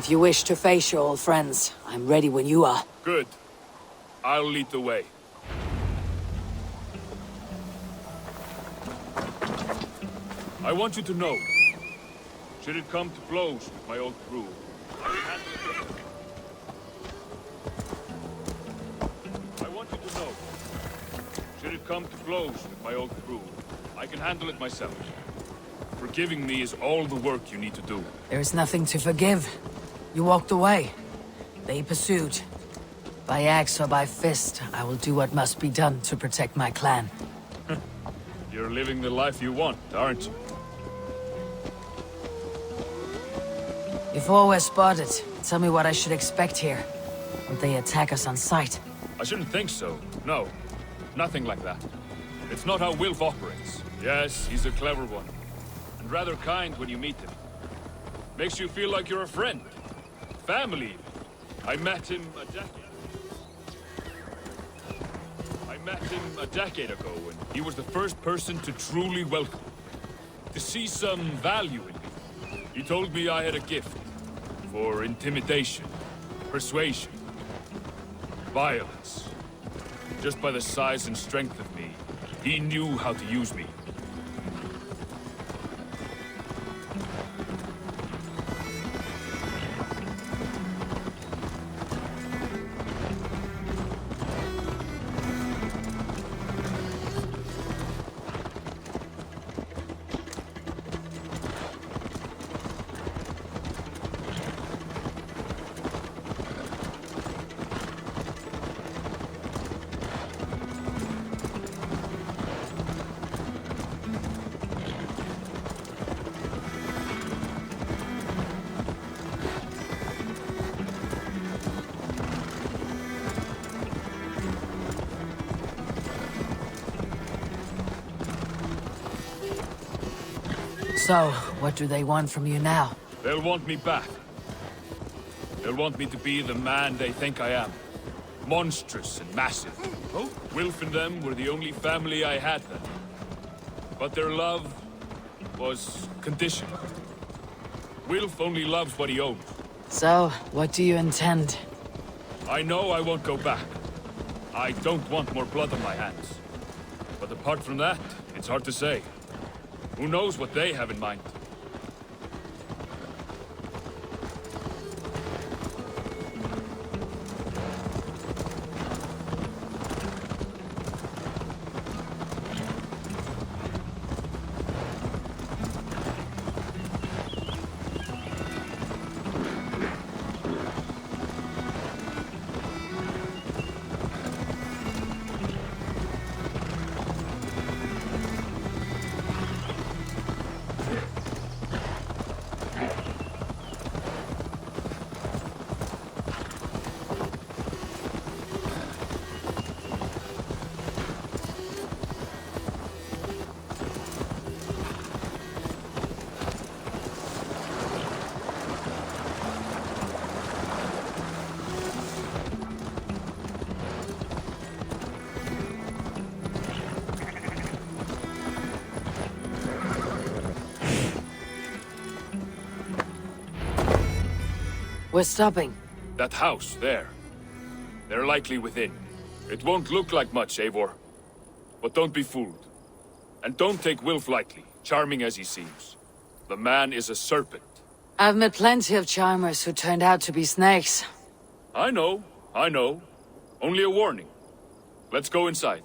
If you wish to face your old friends, I'm ready when you are. Good. I'll lead the way. I want you to know, should it come to blows with my old crew, I want you to know, should it come to blows with my old crew, I can handle it myself. Forgiving me is all the work you need to do. There is nothing to forgive. You walked away. They pursued. By axe or by fist, I will do what must be done to protect my clan. You're living the life you want, aren't you? Before we're spotted, tell me what I should expect here. Won't they attack us on sight? I shouldn't think so. No. Nothing like that. It's not how Wilf operates. Yes, he's a clever one. And rather kind when you meet him. Makes you feel like you're a friend. Family. I met him a decade ago, and he was the first person to truly welcome me. To see some value in me. He told me I had a gift. For intimidation. Persuasion. Violence. Just by the size and strength of me, he knew how to use me. So, what do they want from you now? They'll want me back. They'll want me to be the man they think I am. Monstrous and massive. Oh, Wilf and them were the only family I had then. But their love was conditional. Wilf only loves what he owns. So, what do you intend? I know I won't go back. I don't want more blood on my hands. But apart from that, it's hard to say. Who knows what they have in mind? We're stopping. That house, there. They're likely within. It won't look like much, Eivor. But don't be fooled. And don't take Wilf lightly, charming as he seems. The man is a serpent. I've met plenty of charmers who turned out to be snakes. I know. Only a warning. Let's go inside.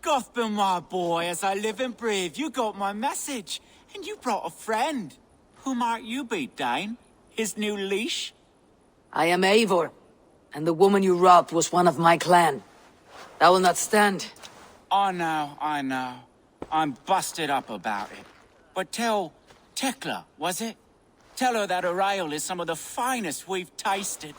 Gotham, my boy, as I live and breathe, you got my message. And you brought a friend. Who might you be, Dane? His new leash? I am Eivor, and the woman you robbed was one of my clan. That will not stand. I know. I'm busted up about it. But tell Tekla, was it? Tell her that her ale is some of the finest we've tasted.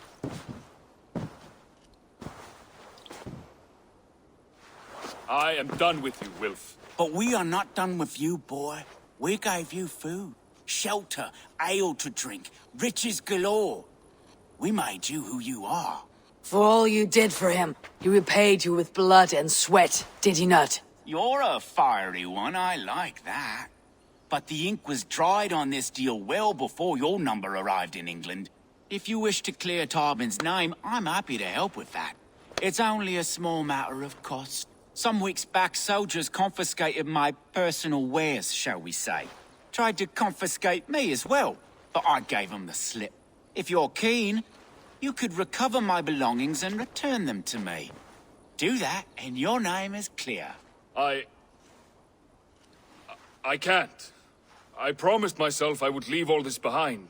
I am done with you, Wilf. But we are not done with you, boy. We gave you food. shelter, ale to drink, riches galore. We made you who you are. For all you did for him, he repaid you with blood and sweat, did he not? You're a fiery one, I like that. But the ink was dried on this deal well before your number arrived in England. If you wish to clear Tarbin's name, I'm happy to help with that. It's only a small matter of cost. Some weeks back, soldiers confiscated my personal wares, shall we say. Tried to confiscate me as well, but I gave them the slip. If you're keen, you could recover my belongings and return them to me. Do that, and your name is clear. I can't. I promised myself I would leave all this behind.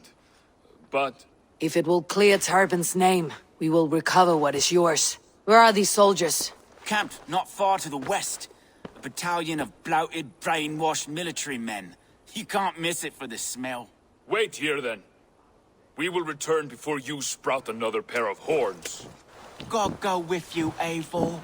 But... If it will clear Tarbin's name, we will recover what is yours. Where are these soldiers? Camped not far to the west. A battalion of bloated, brainwashed military men. You can't miss it for the smell. Wait here, then. We will return before you sprout another pair of horns. God go with you, Eivor.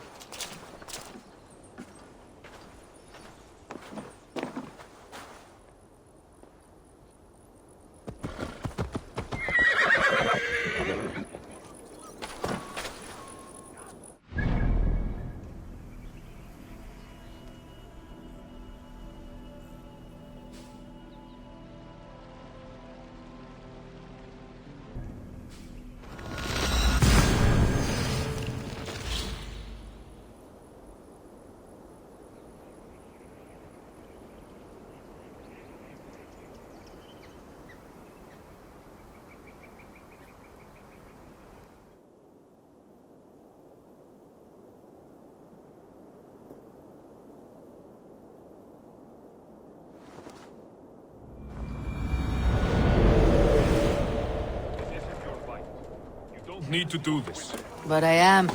Need to do this. But I am.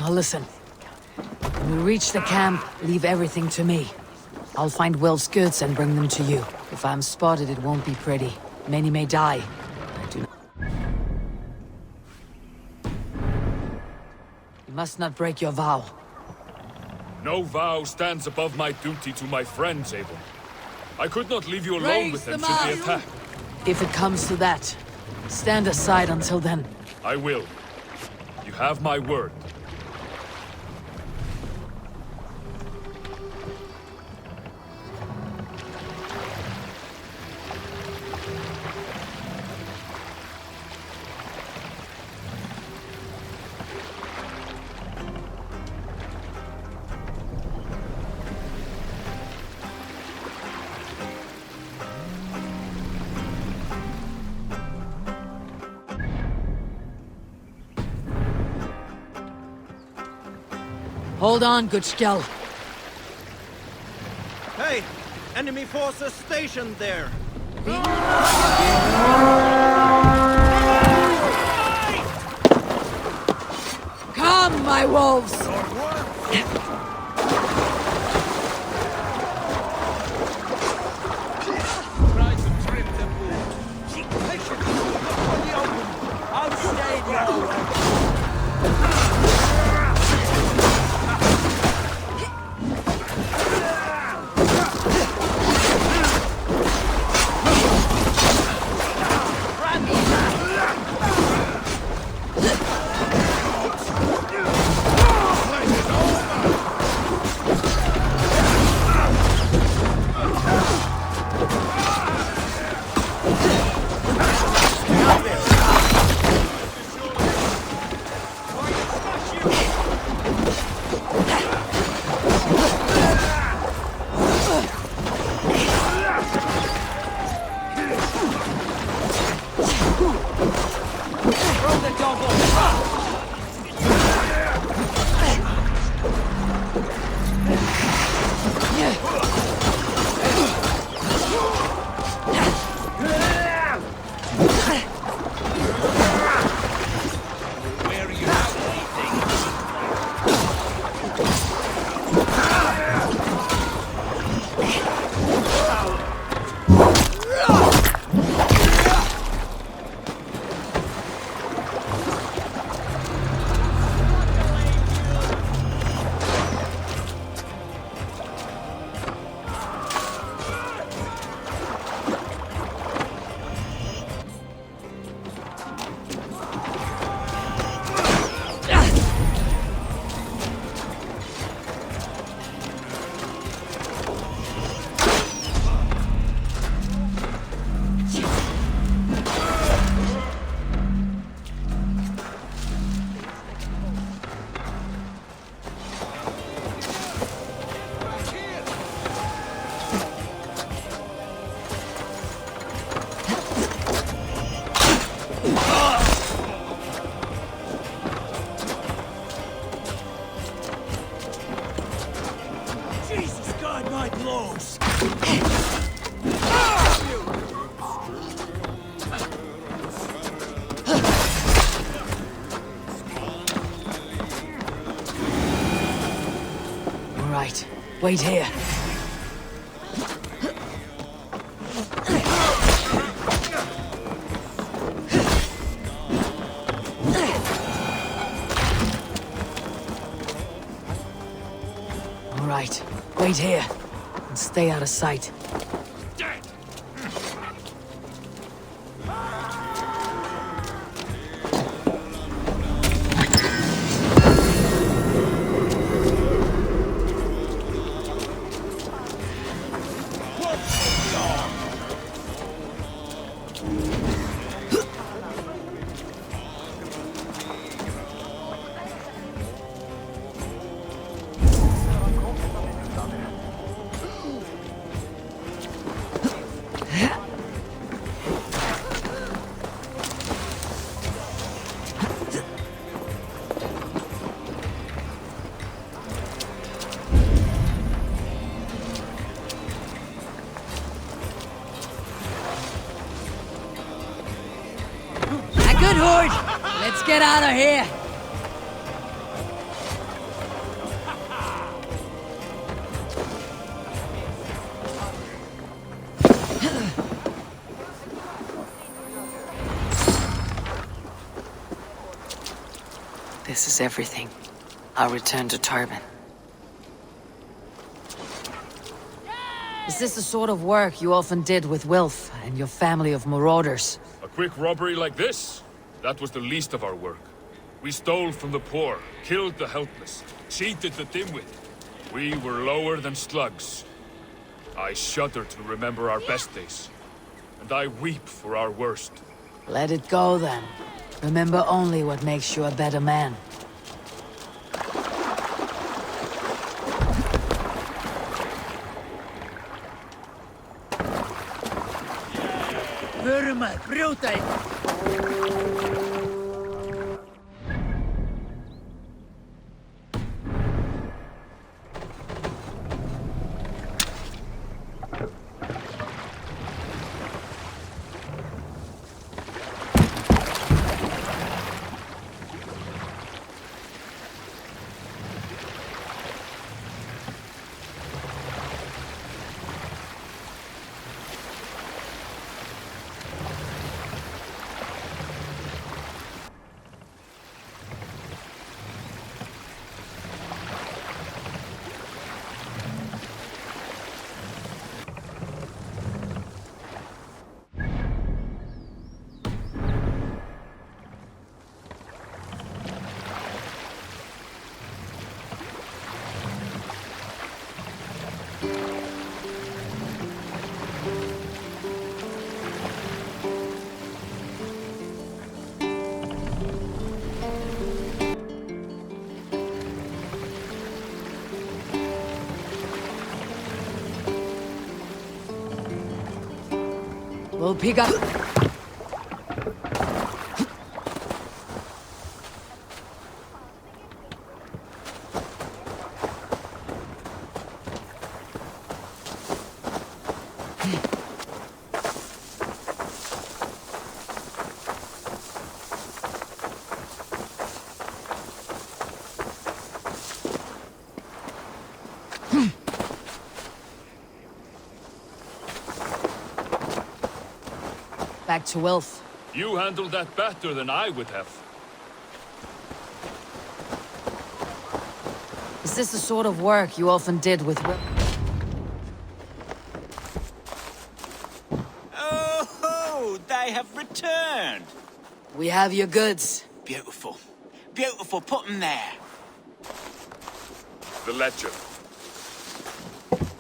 Now listen. When we reach the camp, leave everything to me. I'll find Will's goods and bring them to you. If I'm spotted, it won't be pretty. Many may die. I do not... You must not break your vow. No vow stands above my duty to my friends, Abel. I could not leave you alone with them should they attack. If it comes to that, stand aside until then. I will. You have my word. Hold on, good Skell. Hey! Enemy forces stationed there! Come, my wolves! Try to trim the wood. Keep patient. For the open. I'll stay now. Wait here. All right. Wait here. And stay out of sight. Good horde! Let's get out of here! This is everything. I'll return to Tarban. Is this the sort of work you often did with Wilf and your family of marauders? A quick robbery like this? That was the least of our work. We stole from the poor, killed the helpless, cheated the dimwit. We were lower than slugs. I shudder to remember our best days. And I weep for our worst. Let it go then. Remember only what makes you a better man. Vurma, brjóta We'll pick up... Back to Wilf. You handled that better than I would have. Is this the sort of work you often did with Wilf? Oh, they have returned. We have your goods. Beautiful. Beautiful, put them there. The ledger.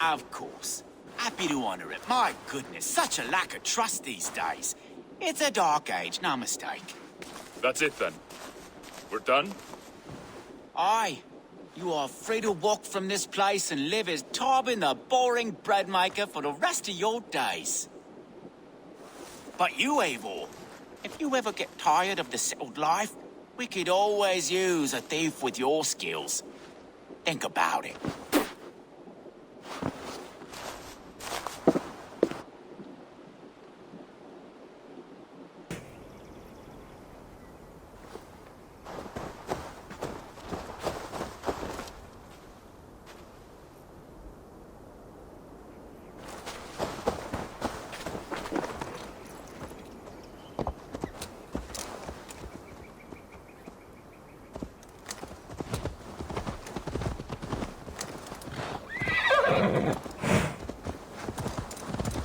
Of course. Happy to honor it. My goodness, such a lack of trust these days. It's a dark age, no mistake. That's it then. We're done? Aye. You are free to walk from this place and live as Tarbin the boring bread maker for the rest of your days. But you, Eivor, if you ever get tired of the settled life, we could always use a thief with your skills. Think about it.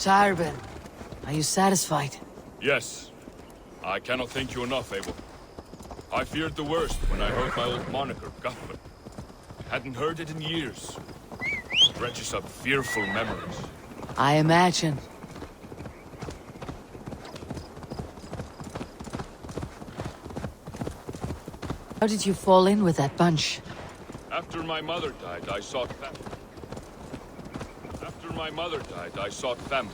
Tarbin, are you satisfied? Yes. I cannot thank you enough, Abel. I feared the worst when I heard my old moniker, Guthman. Hadn't heard it in years. Dredges up fearful memories. I imagine. How did you fall in with that bunch? After my mother died, I sought family.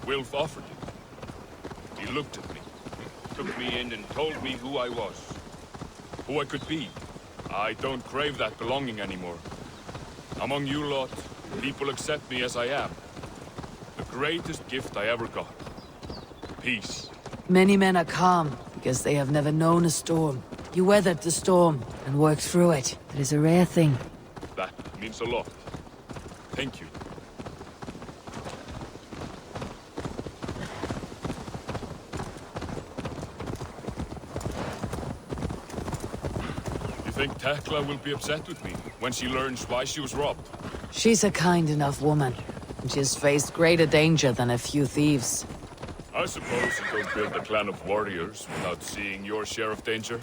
Wilf offered it. He looked at me, took me in and told me who I was. Who I could be. I don't crave that belonging anymore. Among you lot, people accept me as I am. The greatest gift I ever got. Peace. Many men are calm because they have never known a storm. You weathered the storm and worked through it. It is a rare thing. That means a lot. Thank you. You think Tekla will be upset with me when she learns why she was robbed? She's a kind enough woman, and she has faced greater danger than a few thieves. I suppose you don't build a clan of warriors without seeing your share of danger.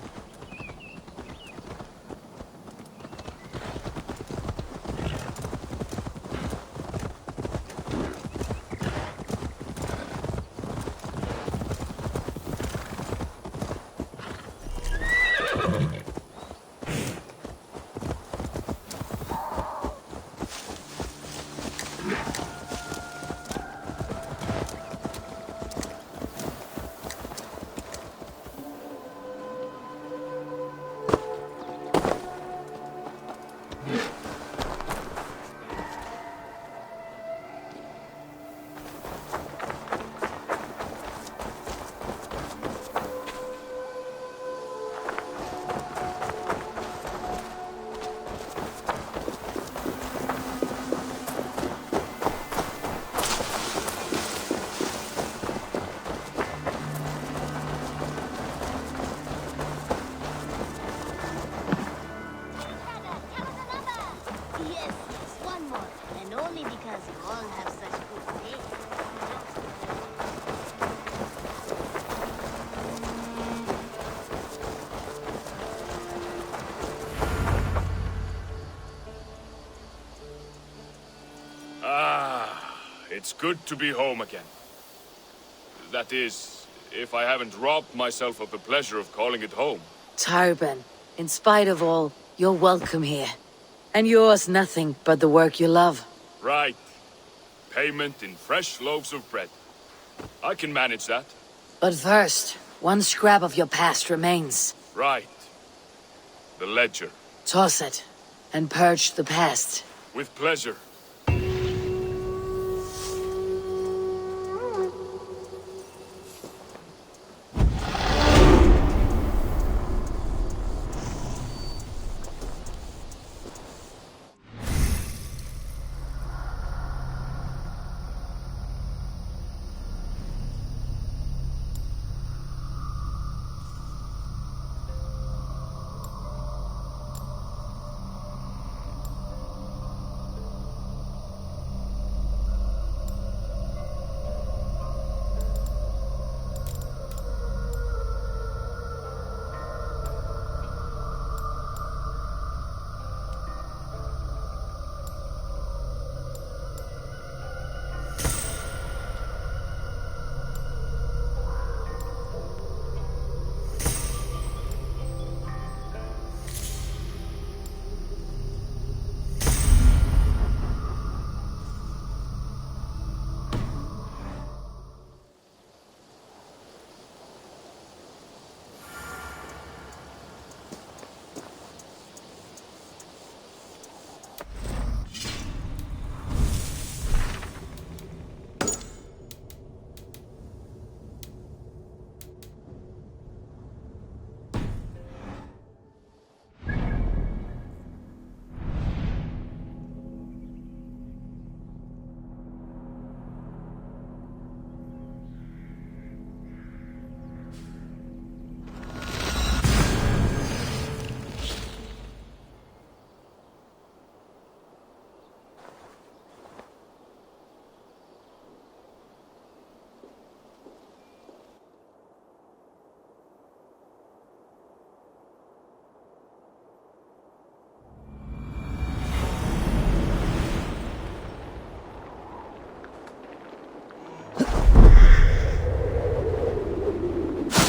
It's good to be home again. That is, if I haven't robbed myself of the pleasure of calling it home. Tarbin, in spite of all, you're welcome here. And yours nothing but the work you love. Right. Payment in fresh loaves of bread. I can manage that. But first, one scrap of your past remains. Right. The ledger. Toss it, and purge the past. With pleasure.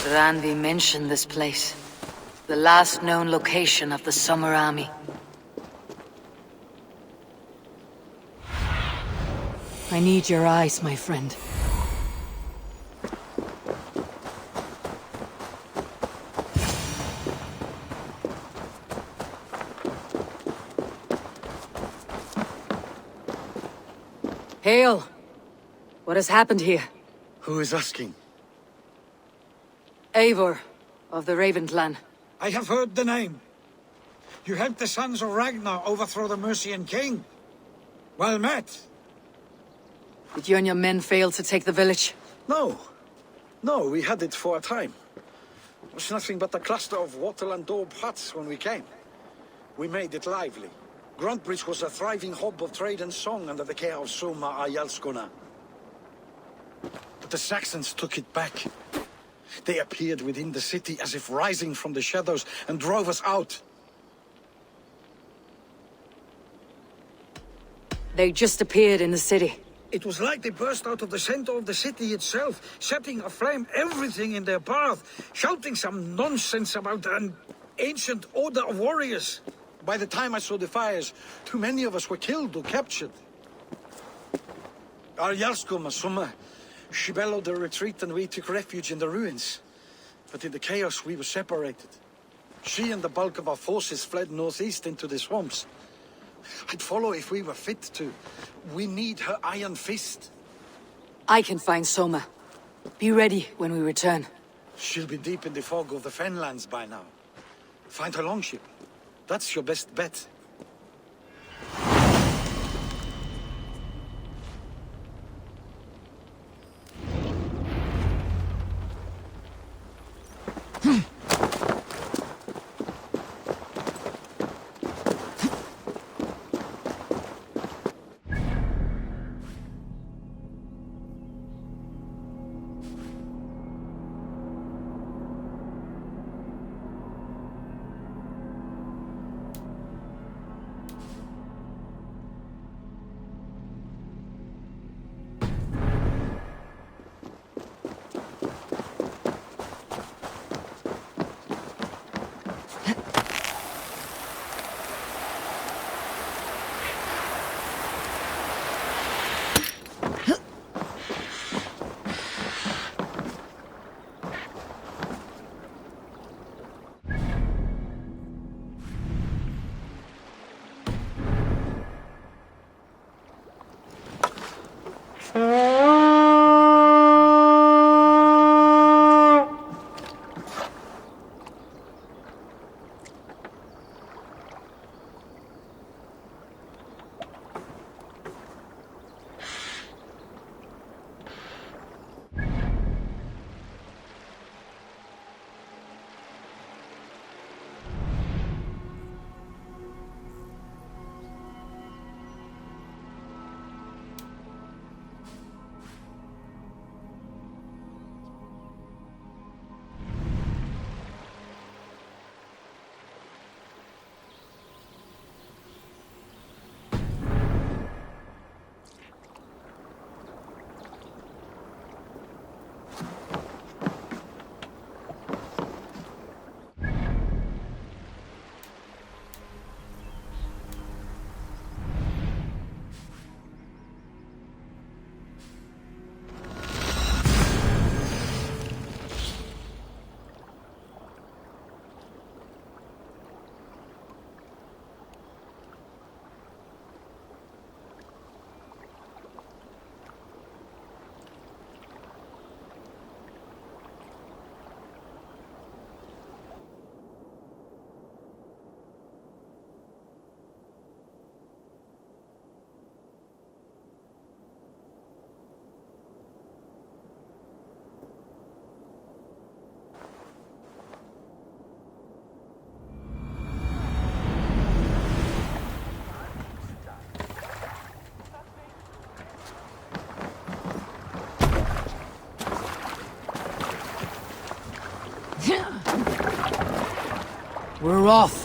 Ranvi mentioned this place. The last known location of the Summer Army. I need your eyes, my friend. Hail! What has happened here? Who is asking? Eivor, of the Raven clan. I have heard the name. You helped the sons of Ragnar overthrow the Mercian king. Well met. Did you and your men fail to take the village? No. No, we had it for a time. It was nothing but a cluster of wattle and daub huts when we came. We made it lively. Gruntbridge was a thriving hub of trade and song under the care of Soma Ayalskona. But the Saxons took it back. They appeared within the city as if rising from the shadows and drove us out. They just appeared in the city. It was like they burst out of the center of the city itself, setting aflame everything in their path, shouting some nonsense about an ancient order of warriors. By the time I saw the fires, too many of us were killed or captured. Ayalskona, Soma, she bellowed a retreat and we took refuge in the ruins. But in the chaos we were separated. She and the bulk of our forces fled northeast into the swamps. I'd follow if we were fit to. We need her iron fist. I can find Soma. Be ready when we return. She'll be deep in the fog of the Fenlands by now. Find her longship. That's your best bet. We're off.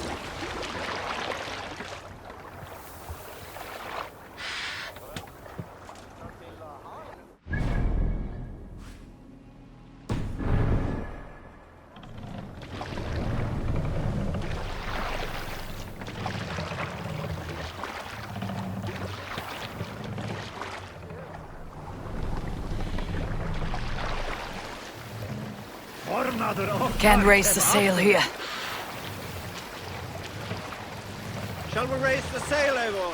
Can't raise the sail here. Shall we raise the sail, Eivor?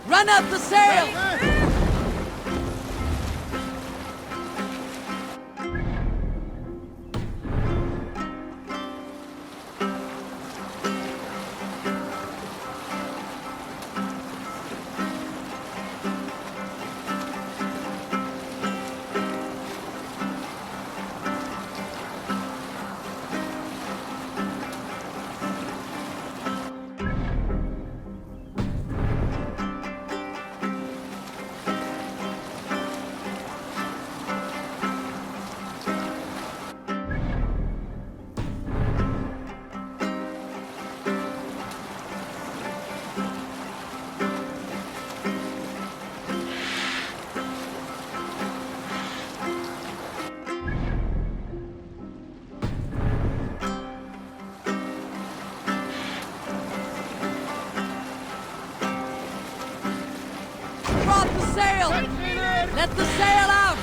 Run up the sail! Drop the sail! Let the sail out!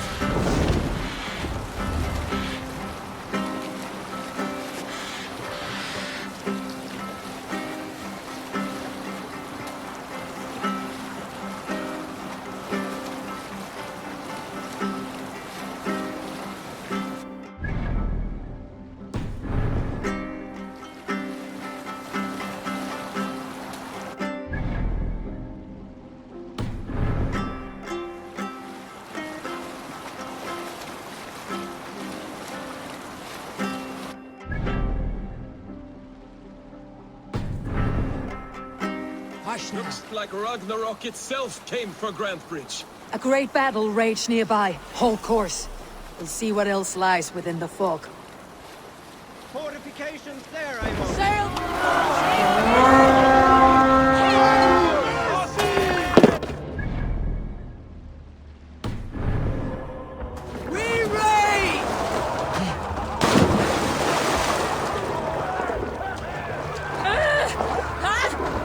Looks like Ragnarok itself came for Grantbridge. A great battle raged nearby. Hold course. We'll see what else lies within the fog. Fortifications there, Eivor. Sail! We raid!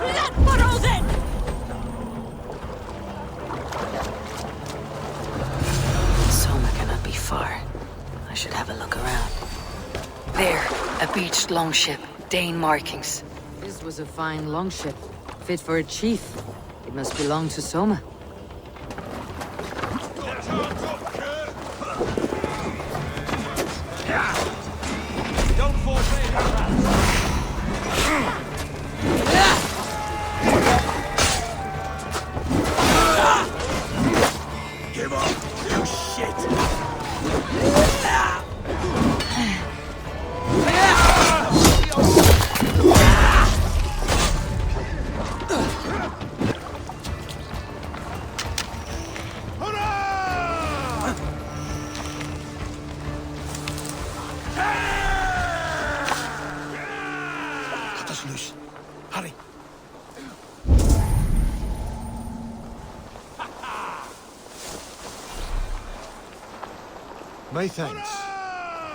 Let furrows in! Soma cannot be far. I should have a look around. There, a beached longship, Dane markings. This was a fine longship, fit for a chief. It must belong to Soma. Don't forsake her. Give up, you shit! Cut us loose. Hurry. My thanks.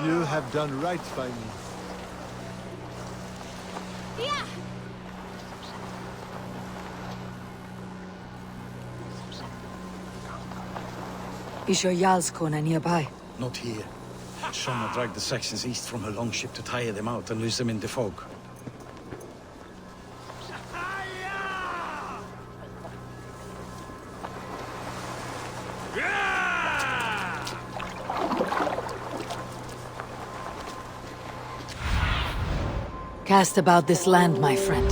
You have done right by me. Is your Jarlskona nearby? Not here. Soma dragged the Saxons east from her longship to tire them out and lose them in the fog. Cast about this land, my friend.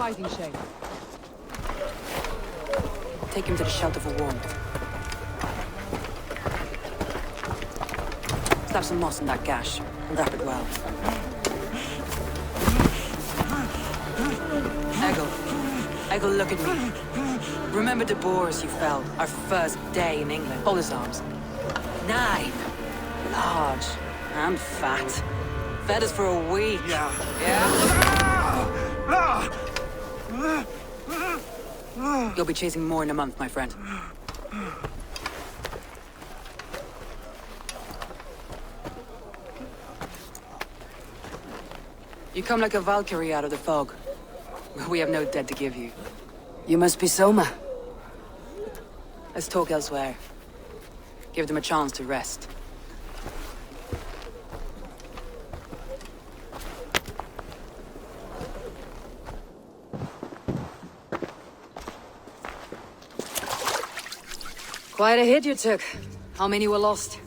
fighting shape. Take him to the shelter for warmth. Slap some moss in that gash and wrap it well. Eggle, look at me. Remember the boars you felled our first day in England? Hold his arms. 9. Large and fat. Fed us for a week. Yeah? You'll be chasing more in a month, my friend. You come like a Valkyrie out of the fog. We have no dead to give you. You must be Soma. Let's talk elsewhere. Give them a chance to rest. Quite a hit you took. How many were lost?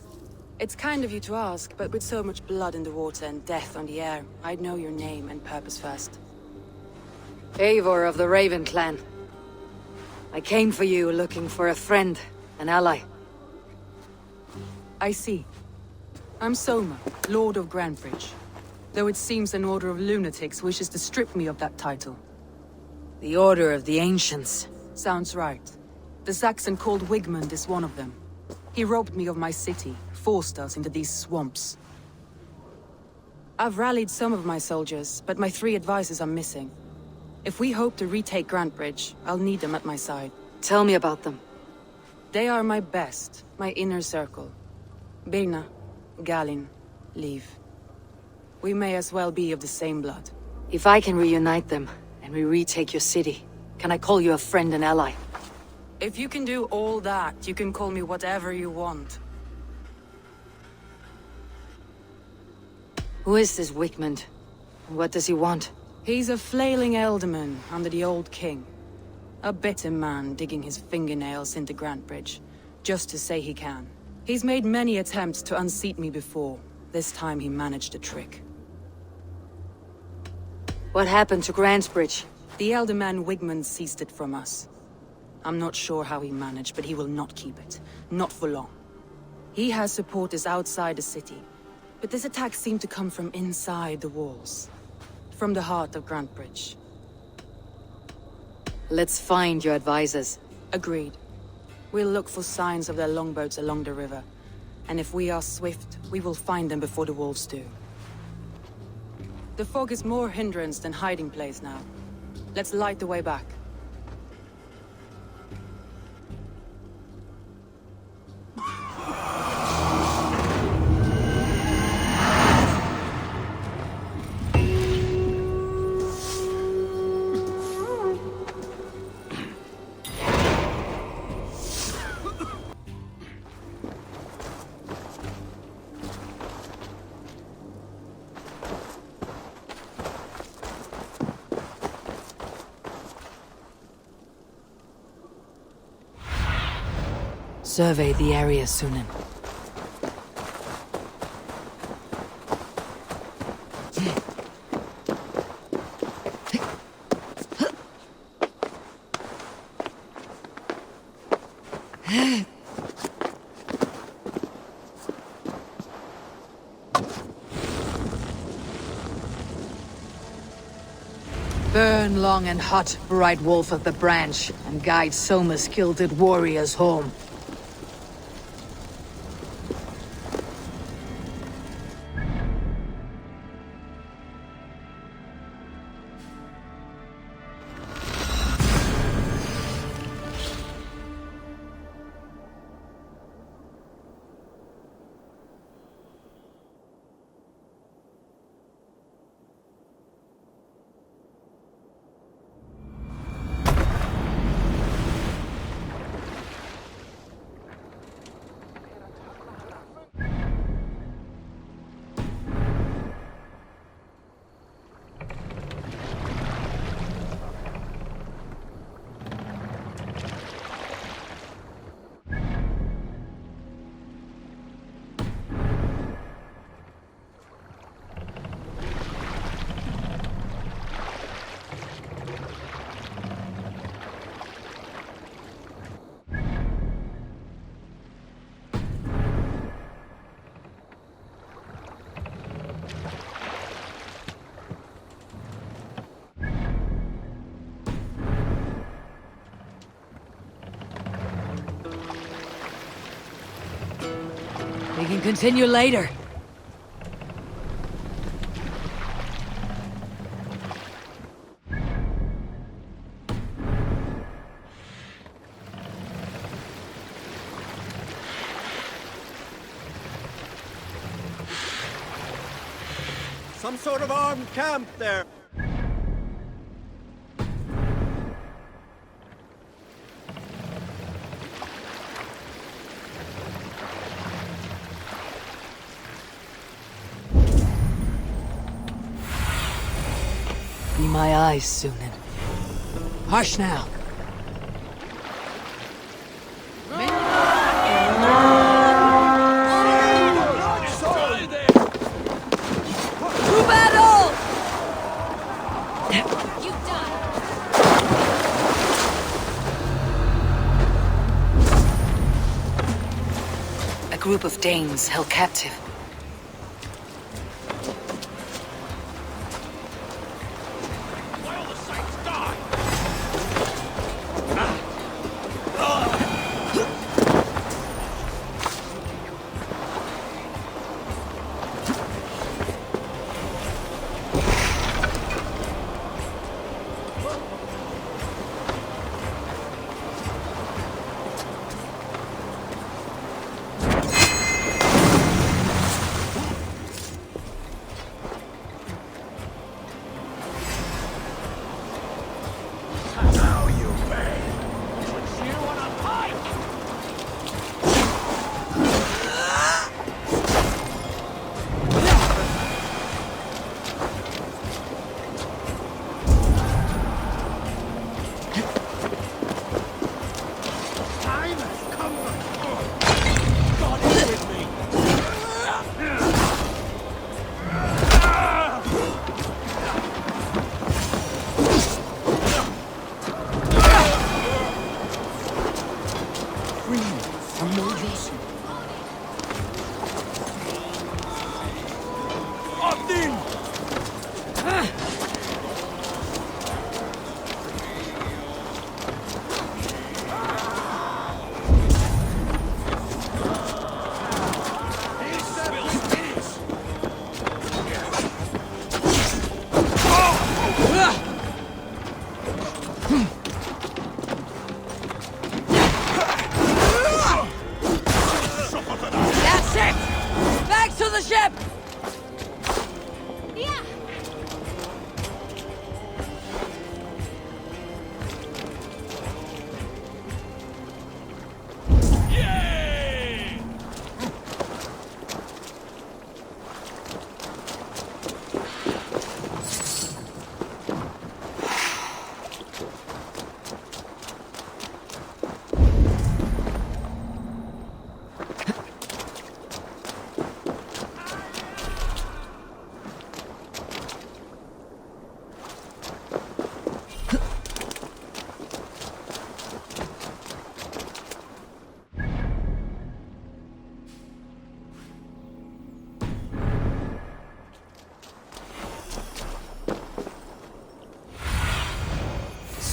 It's kind of you to ask, but with so much blood in the water and death on the air, I'd know your name and purpose first. Eivor of the Raven clan. I came for you looking for a friend, an ally. I see. I'm Soma, Lord of Grantbridge. Though it seems an order of lunatics wishes to strip me of that title. The Order of the Ancients. Sounds right. The Saxon called Wigmund is one of them. He robbed me of my city, forced us into these swamps. I've rallied some of my soldiers, but my 3 advisors are missing. If we hope to retake Grantbridge, I'll need them at my side. Tell me about them. They are my best, my inner circle. Birna, Galin, Liv. We may as well be of the same blood. If I can reunite them, and we retake your city, can I call you a friend and ally? If you can do all that, you can call me whatever you want. Who is this Wigmund? And what does he want? He's a flailing elderman under the old king. A bitter man digging his fingernails into Grantbridge, just to say he can. He's made many attempts to unseat me before. This time he managed a trick. What happened to Grantbridge? The elderman Wigmund seized it from us. I'm not sure how he managed, but he will not keep it. Not for long. He has supporters outside the city, but this attack seemed to come from inside the walls. From the heart of Grantbridge. Let's find your advisors. Agreed. We'll look for signs of their longboats along the river. And if we are swift, we will find them before the wolves do. The fog is more hindrance than hiding place now. Let's light the way back. Survey the area, Sunan. Burn long and hot, bright wolf of the branch, and guide Soma's gilded warriors home. continue later. Some sort of armed camp there. Be my eyes, Sunan. Hush now. To battle! You die. A group of Danes held captive.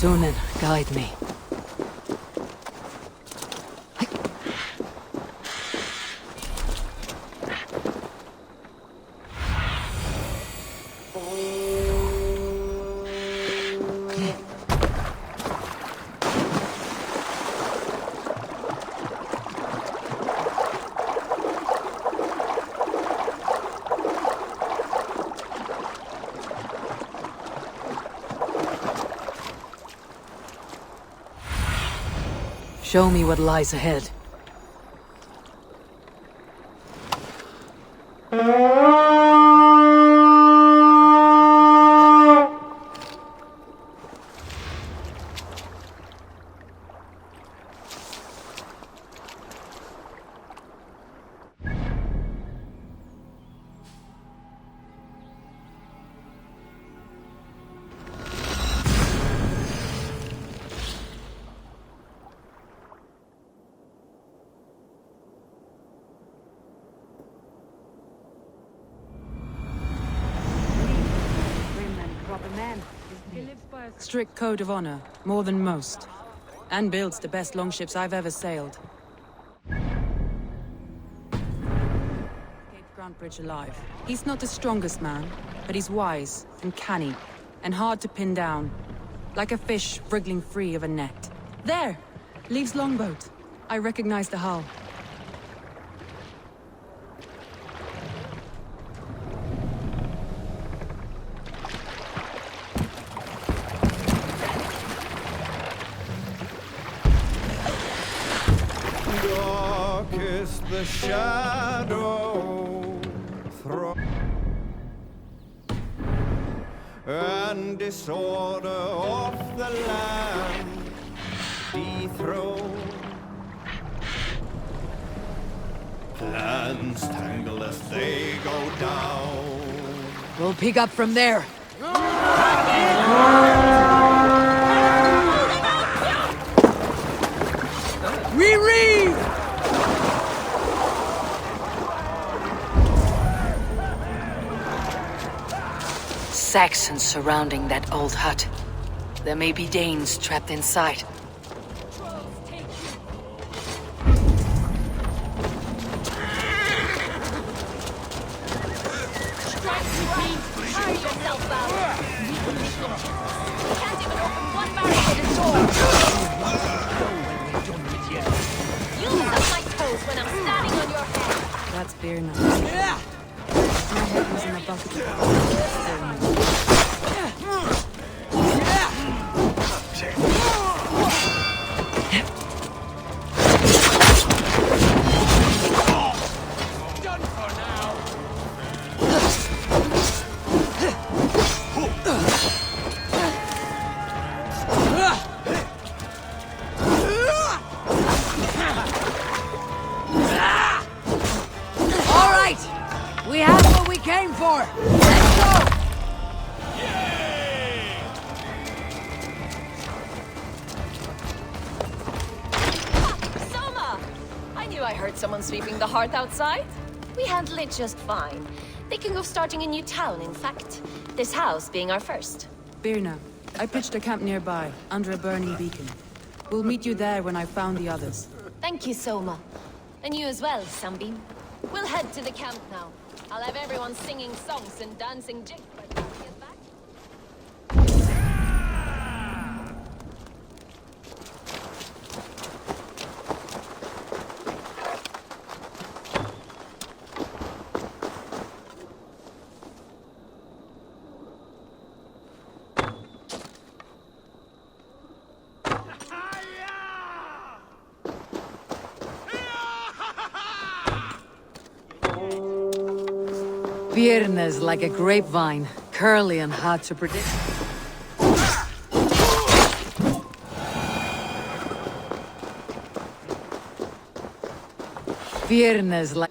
Sunan, guide me. Show me what lies ahead. Strict code of honor, more than most. And builds the best longships I've ever sailed. Grantbridge alive. He's not the strongest man, but he's wise and canny, and hard to pin down. Like a fish wriggling free of a net. There! Leaves longboat. I recognize the hull. Dark is the shadow throw, and disorder of the land dethroned. Plans tangle as they go down. We'll pick up from there. We read! Saxons surrounding that old hut. There may be Danes trapped inside. That's beer now. Yeah. My head was in a bucket. We have what we came for! Let's go! Soma! I knew I heard someone sweeping the hearth outside. We handle it just fine. Thinking of starting a new town, in fact. This house being our first. Birna, I pitched a camp nearby, under a burning beacon. We'll meet you there when I've found the others. Thank you, Soma. And you as well, Sunbeam. We'll head to the camp now. I'll have everyone singing songs and dancing jigs by the time we get back. Birna's like a grapevine, curly and hard to predict. Birna's like...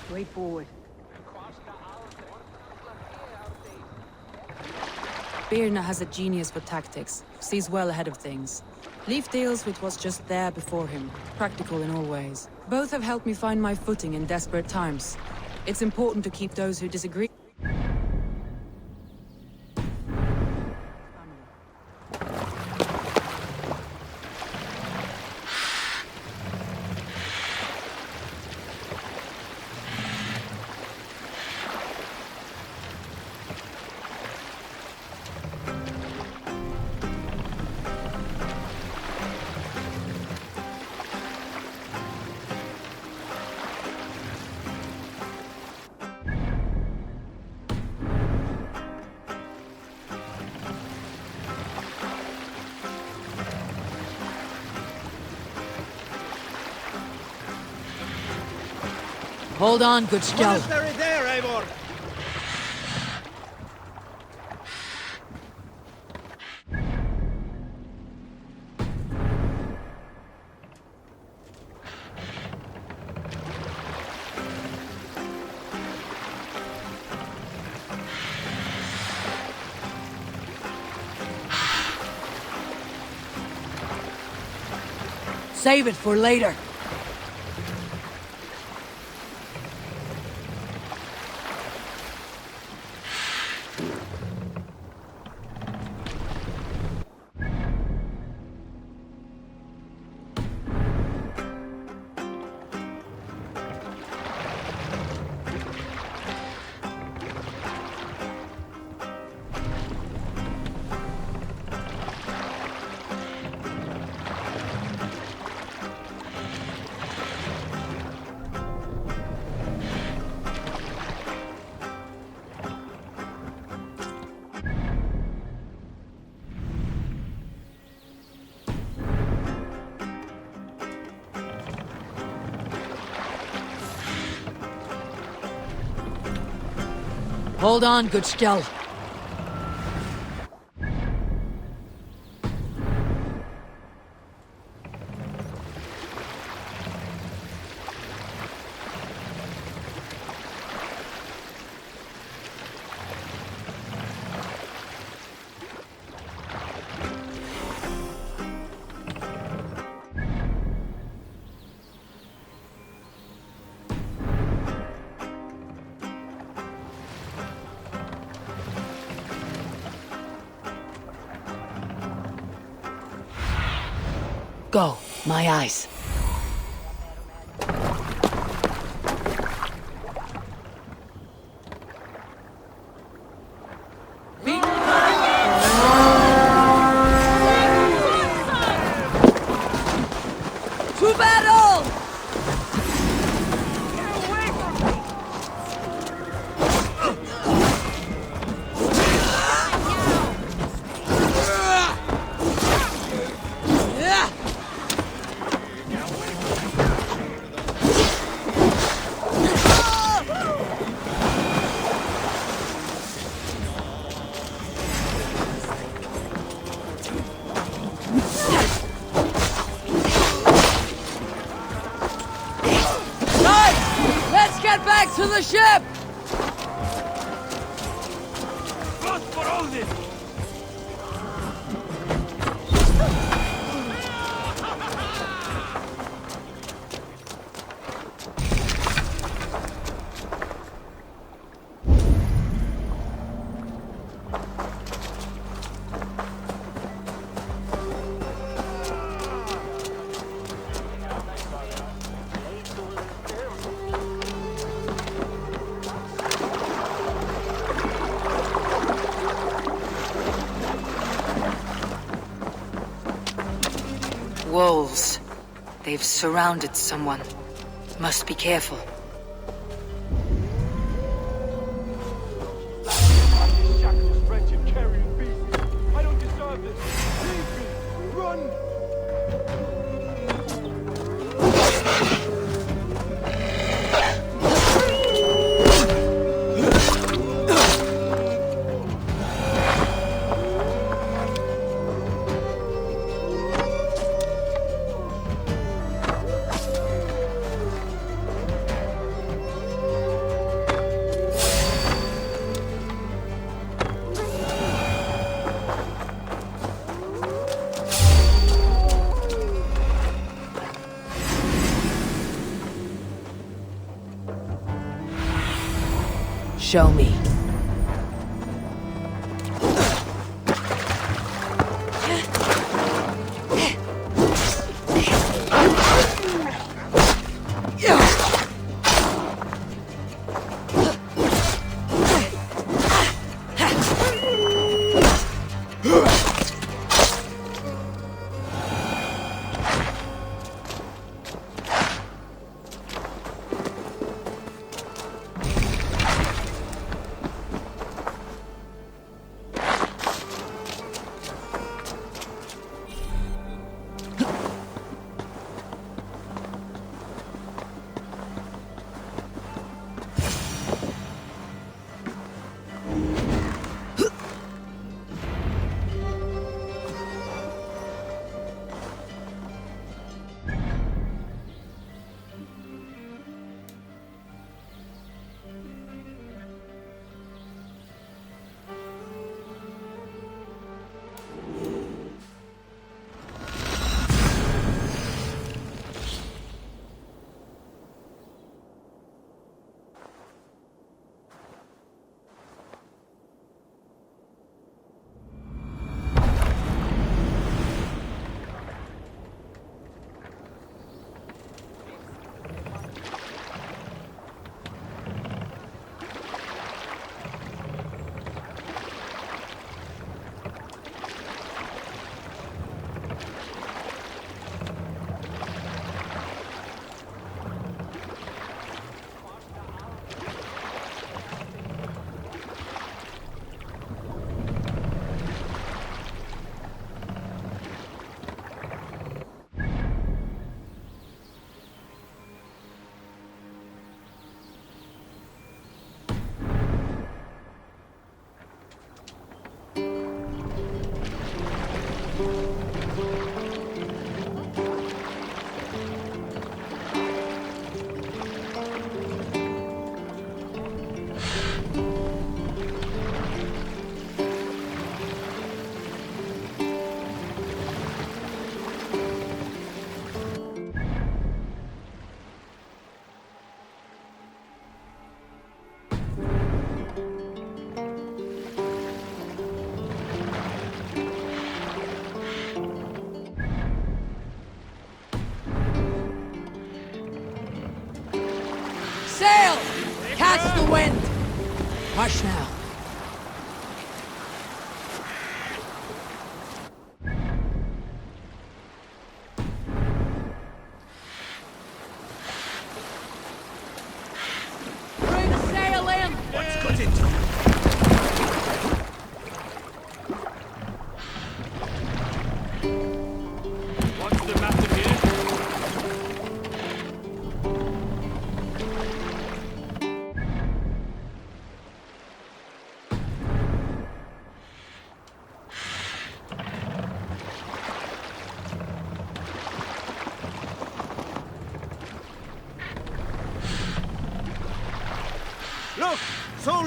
Straightforward. Birna has a genius for tactics, sees well ahead of things. Leaf deals with what's just there before him, practical in all ways. Both have helped me find my footing in desperate times. It's important to keep those who disagree. Hold on, good scout. Monastery there, Eivor! Save it for later. Hold on, good Skell. Go, my eyes. To battle! Get back to the ship! Wolves. They've surrounded someone. Must be careful. Show me.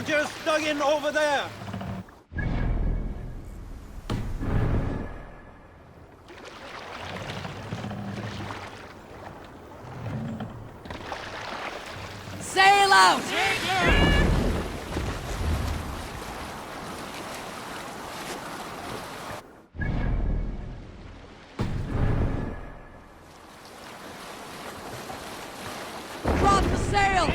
soldiers dug in over there! Sail out! Drop the sail!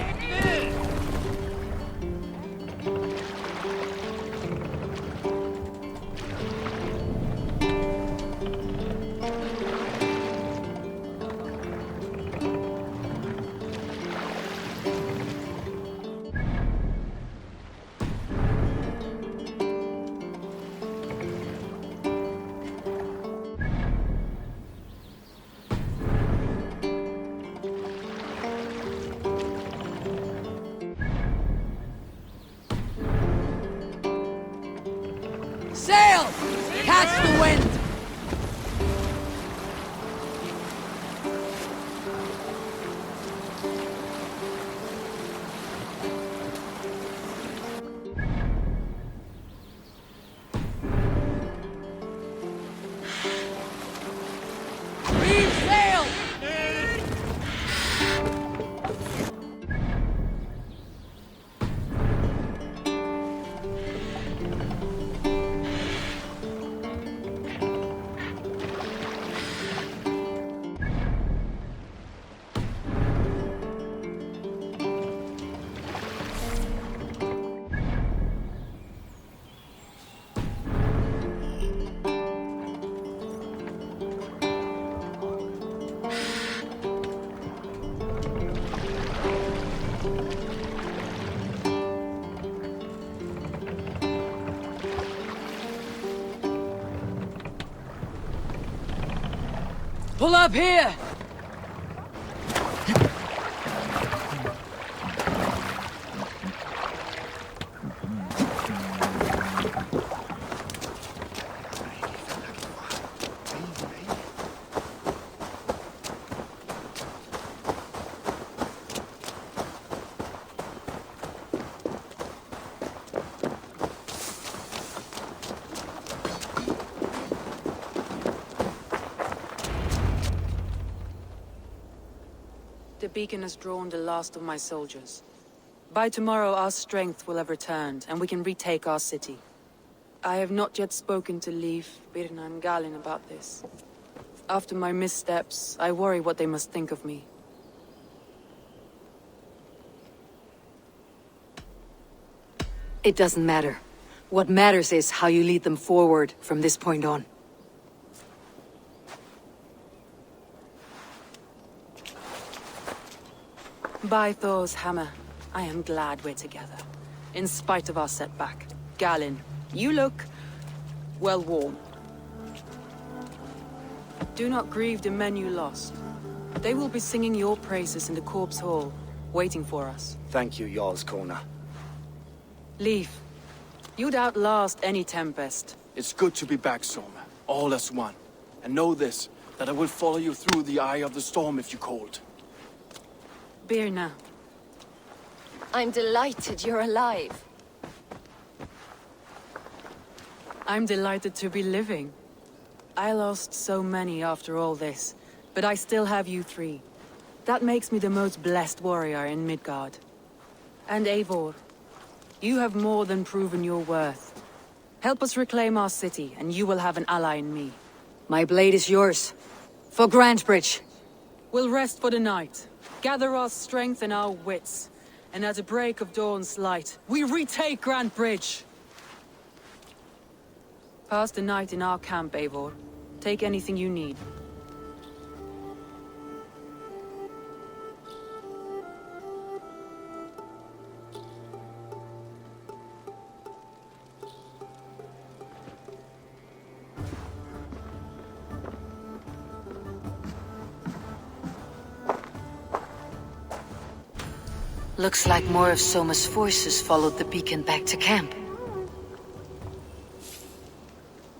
Sail! Catch the wind! Reef sail! Pull up here! The beacon has drawn the last of my soldiers. By tomorrow our strength will have returned, and we can retake our city. I have not yet spoken to Leif, Birna and Galin about this. After my missteps, I worry what they must think of me. It doesn't matter. What matters is how you lead them forward from this point on. By Thor's hammer, I am glad we're together. In spite of our setback. Galin, you look... well, warm. Do not grieve the men you lost. They will be singing your praises in the Corpse Hall, waiting for us. Thank you, Jarl's Corner. Leif, you'd outlast any tempest. It's good to be back, Soma. All as one. And know this, that I will follow you through the eye of the storm if you called. Birna. I'm delighted you're alive. I'm delighted to be living. I lost so many after all this, but I still have you three. That makes me the most blessed warrior in Midgard. And Eivor, you have more than proven your worth. Help us reclaim our city, and you will have an ally in me. My blade is yours. For Grantebridge. We'll rest for the night. Gather our strength and our wits. And at the break of dawn's light, we retake Grantebridge! Pass the night in our camp, Eivor. Take anything you need. Looks like more of Soma's forces followed the beacon back to camp.